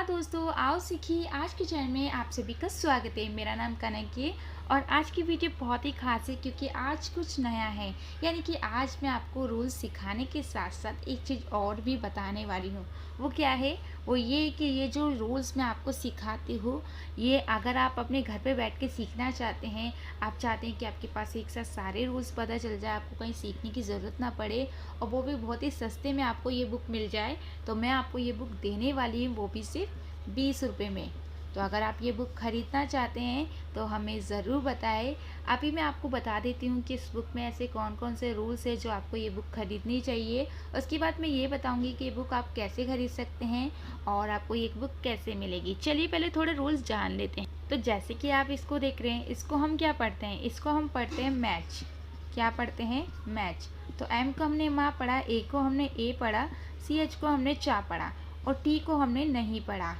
दोस्तों, आओ सीखिए। आज के चैनल में आप सभी का स्वागत है। मेरा नाम कनक है और आज की वीडियो बहुत ही खास है क्योंकि आज कुछ नया है। यानी कि आज मैं आपको रूल्स सिखाने के साथ साथ एक चीज़ और भी बताने वाली हूँ। वो क्या है? वो ये कि ये जो रूल्स मैं आपको सिखाती हूँ, ये अगर आप अपने घर पे बैठ के सीखना चाहते हैं, आप चाहते हैं कि आपके पास एक साथ सारे रूल्स पता चल जाए, आपको कहीं सीखने की ज़रूरत ना पड़े और वो भी बहुत ही सस्ते में आपको ये बुक मिल जाए, तो मैं आपको ये बुक देने वाली हूँ, वो भी सिर्फ 20 रुपये में। तो अगर आप ये बुक ख़रीदना चाहते हैं तो हमें ज़रूर बताएं। अभी मैं आपको बता देती हूँ कि इस बुक में ऐसे कौन कौन से रूल्स हैं जो आपको ये बुक ख़रीदनी चाहिए। उसके बाद मैं ये बताऊँगी कि ये बुक आप कैसे ख़रीद सकते हैं और आपको ये बुक कैसे मिलेगी। चलिए पहले थोड़े रूल्स जान लेते हैं। तो जैसे कि आप इसको देख रहे हैं, इसको हम क्या पढ़ते हैं? इसको हम पढ़ते हैं मैच। क्या पढ़ते हैं? मैच। तो एम को हमने माँ पढ़ा, ए को हमने ए पढ़ा, सी एच को हमने चा पढ़ा और टी को हमने नहीं पढ़ा।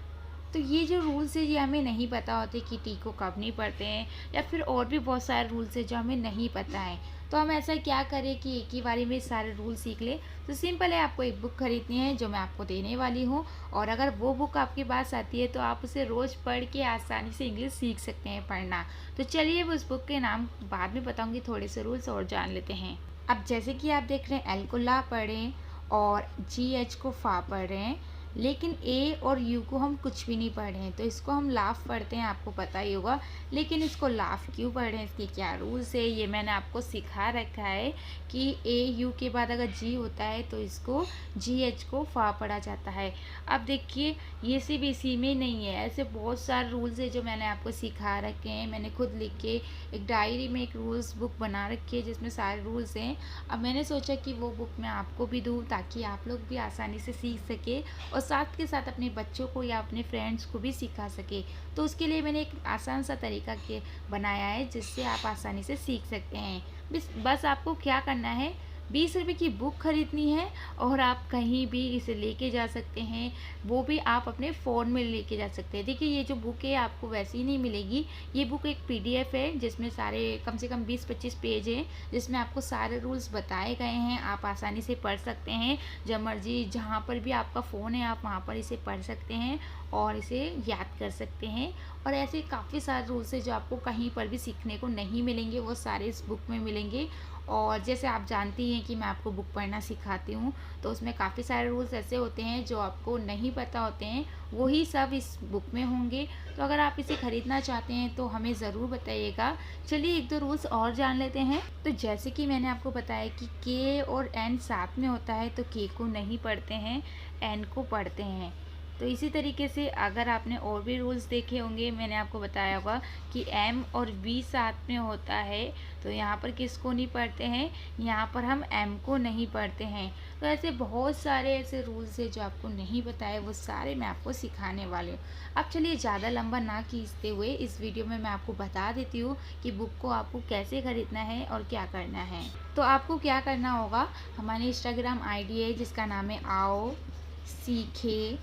तो ये जो रूल्स है ये हमें नहीं पता होते कि टी को कब नहीं पढ़ते हैं, या फिर और भी बहुत सारे रूल्स है जो हमें नहीं पता है। तो हम ऐसा क्या करें कि एक ही बारी में सारे रूल सीख ले? तो सिंपल है, आपको एक बुक खरीदनी है जो मैं आपको देने वाली हूँ, और अगर वो बुक आपके पास आती है तो आप उसे रोज़ पढ़ के आसानी से इंग्लिश सीख सकते हैं पढ़ना। तो चलिए उस बुक के नाम बाद में बताऊँगी, थोड़े से रूल्स और जान लेते हैं। अब जैसे कि आप देख रहे हैं, एल को ला पढ़ें और जी एच को फा पढ़ रहे हैं, लेकिन ए और यू को हम कुछ भी नहीं पढ़ रहे हैं। तो इसको हम लाफ पढ़ते हैं, आपको पता ही होगा, लेकिन इसको लाफ क्यों पढ़ रहे हैं, इसके क्या रूल्स है, ये मैंने आपको सिखा रखा है कि ए यू के बाद अगर जी होता है तो इसको जी एच को फा पढ़ा जाता है। अब देखिए, ये सिर्फ इसी में नहीं है, ऐसे बहुत सारे रूल्स है जो मैंने आपको सिखा रखे हैं। मैंने खुद लिख के एक डायरी में एक रूल्स बुक बना रखी है जिसमें सारे रूल्स हैं। अब मैंने सोचा कि वो बुक मैं आपको भी दूँ ताकि आप लोग भी आसानी से सीख सके और साथ के साथ अपने बच्चों को या अपने फ्रेंड्स को भी सिखा सके। तो उसके लिए मैंने एक आसान सा तरीका के बनाया है जिससे आप आसानी से सीख सकते हैं। बस आपको क्या करना है, 20 रुपये की बुक खरीदनी है और आप कहीं भी इसे लेके जा सकते हैं, वो भी आप अपने फ़ोन में लेके जा सकते हैं। देखिए, ये जो बुक है आपको वैसे ही नहीं मिलेगी। ये बुक एक पीडीएफ है जिसमें सारे कम से कम 20-25 पेज हैं, जिसमें आपको सारे रूल्स बताए गए हैं। आप आसानी से पढ़ सकते हैं, जब मर्जी जहाँ पर भी आपका फ़ोन है आप वहाँ पर इसे पढ़ सकते हैं और इसे याद कर सकते हैं। और ऐसे काफ़ी सारे रूल्स हैं जो आपको कहीं पर भी सीखने को नहीं मिलेंगे, वो सारे इस बुक में मिलेंगे। और जैसे आप जानती हैं कि मैं आपको बुक पढ़ना सिखाती हूँ, तो उसमें काफ़ी सारे रूल्स ऐसे होते हैं जो आपको नहीं पता होते हैं, वही सब इस बुक में होंगे। तो अगर आप इसे ख़रीदना चाहते हैं तो हमें ज़रूर बताइएगा। चलिए एक दो रूल्स और जान लेते हैं। तो जैसे कि मैंने आपको बताया कि के और एन साथ में होता है, तो के को नहीं पढ़ते हैं, एन को पढ़ते हैं। तो इसी तरीके से अगर आपने और भी रूल्स देखे होंगे, मैंने आपको बताया होगा कि एम और वी साथ में होता है, तो यहाँ पर किसको नहीं पढ़ते हैं? यहाँ पर हम एम को नहीं पढ़ते हैं। तो ऐसे बहुत सारे ऐसे रूल्स हैं जो आपको नहीं बताए, वो सारे मैं आपको सिखाने वाली हूँ। अब चलिए ज़्यादा लंबा ना खींचते हुए इस वीडियो में मैं आपको बता देती हूँ कि बुक को आपको कैसे ख़रीदना है और क्या करना है। तो आपको क्या करना होगा, हमारी इंस्टाग्राम आईडी है जिसका नाम है आओ सीखे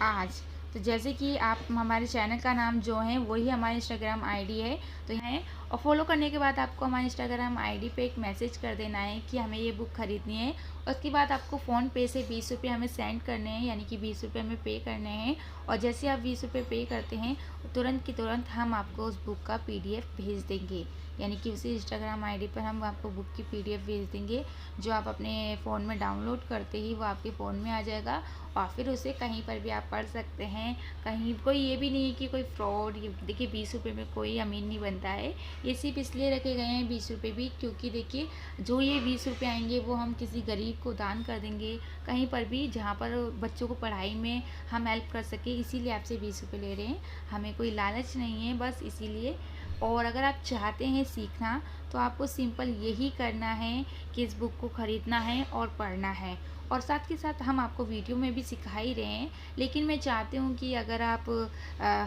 आज। तो जैसे कि आप हमारे चैनल का नाम जो है वही हमारी इंस्टाग्राम आईडी है, तो है। और फॉलो करने के बाद आपको हमारे इंस्टाग्राम आईडी पे एक मैसेज कर देना है कि हमें ये बुक ख़रीदनी है। उसके बाद आपको फ़ोन पे से 20 रुपये हमें सेंड करने हैं, यानी कि 20 रुपये हमें पे करने हैं। और जैसे आप 20 रुपये पे करते हैं, तुरंत की तुरंत हम आपको उस बुक का पीडीएफ भेज देंगे, यानी कि उसी इंस्टाग्राम आईडी पर हम आपको बुक की पीडीएफ भेज देंगे, जो आप अपने फ़ोन में डाउनलोड करते ही वो आपके फ़ोन में आ जाएगा और फिर उसे कहीं पर भी आप पढ़ सकते हैं। कहीं कोई ये भी नहीं है कि कोई फ्रॉड, देखिए 20 रुपये में कोई अमीर नहीं बनता है। ये सिर्फ इसलिए रखे गए हैं 20 रुपये भी, क्योंकि देखिए जो ये 20 रुपये आएंगे वो हम किसी गरीब को दान कर देंगे, कहीं पर भी जहाँ पर बच्चों को पढ़ाई में हम हेल्प कर सके, इसीलिए आपसे 20 रुपये ले रहे हैं। हमें कोई लालच नहीं है, बस इसीलिए। और अगर आप चाहते हैं सीखना तो आपको सिंपल यही करना है कि इस बुक को ख़रीदना है और पढ़ना है। और साथ के साथ हम आपको वीडियो में भी सिखा ही रहे हैं, लेकिन मैं चाहती हूँ कि अगर आप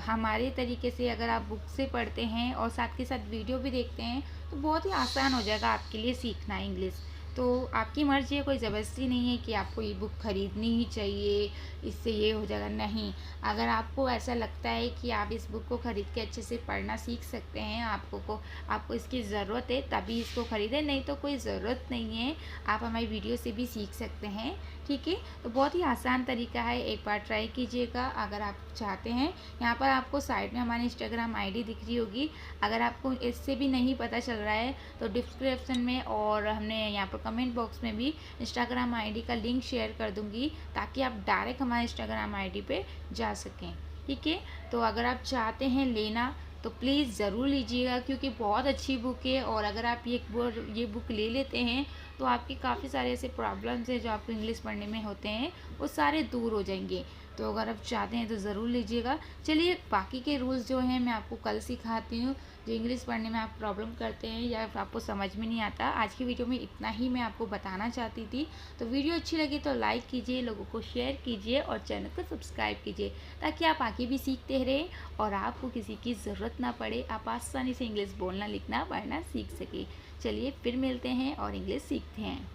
हमारे तरीके से अगर आप बुक से पढ़ते हैं और साथ के साथ वीडियो भी देखते हैं तो बहुत ही आसान हो जाएगा आपके लिए सीखना इंग्लिश। तो आपकी मर्ज़ी है, कोई ज़बरदस्ती नहीं है कि आपको ये बुक ख़रीदनी ही चाहिए, इससे ये हो जाएगा, नहीं। अगर आपको ऐसा लगता है कि आप इस बुक को ख़रीद के अच्छे से पढ़ना सीख सकते हैं, आपको इसकी ज़रूरत है, तभी इसको ख़रीदें, नहीं तो कोई ज़रूरत नहीं है। आप हमारी वीडियो से भी सीख सकते हैं, ठीक है। तो बहुत ही आसान तरीका है, एक बार ट्राई कीजिएगा अगर आप चाहते हैं। यहाँ पर आपको साइड में हमारी इंस्टाग्राम आईडी दिख रही होगी। अगर आपको इससे भी नहीं पता चल रहा है तो डिस्क्रिप्शन में और हमने यहाँ पर कमेंट बॉक्स में भी इंस्टाग्राम आईडी का लिंक शेयर कर दूँगी, ताकि आप डायरेक्ट हमारे इंस्टाग्राम आईडी पे जा सकें। ठीक है। तो अगर आप चाहते हैं लेना तो प्लीज़ ज़रूर लीजिएगा, क्योंकि बहुत अच्छी बुक है। और अगर आप ये बुक ले लेते हैं तो आपके काफ़ी सारे ऐसे प्रॉब्लम्स हैं जो आपको इंग्लिश पढ़ने में होते हैं, वो सारे दूर हो जाएंगे। तो अगर आप चाहते हैं तो ज़रूर लीजिएगा। चलिए, बाकी के रूल्स जो हैं मैं आपको कल सिखाती हूँ। जो इंग्लिश पढ़ने में आप प्रॉब्लम करते हैं या आपको समझ में नहीं आता, आज की वीडियो में इतना ही मैं आपको बताना चाहती थी। तो वीडियो अच्छी लगी तो लाइक कीजिए, लोगों को शेयर कीजिए और चैनल को सब्सक्राइब कीजिए, ताकि आप आगे भी सीखते रहें और आपको किसी की ज़रूरत ना पड़े, आप आसानी से इंग्लिश बोलना, लिखना, पढ़ना सीख सके। चलिए फिर मिलते हैं और इंग्लिश सीखते हैं।